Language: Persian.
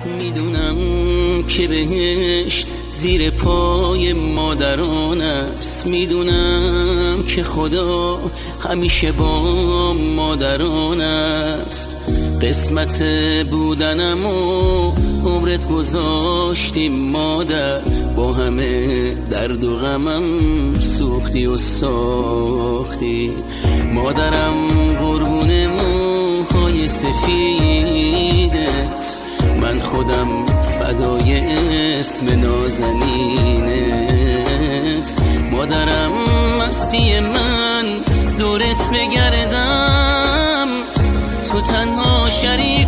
میدونم که بهشت زیر پای مادران است، میدونم که خدا همیشه با مادران است. قسمت بودنم و عمرت گذاشتیم مادر، با همه درد و غمم سوختی و ساختی. مادرم قربون موهای سفیدت، من خودم فدای اسم نازنینت. مادرم مستی من دورت بگردم، تو تنها شریک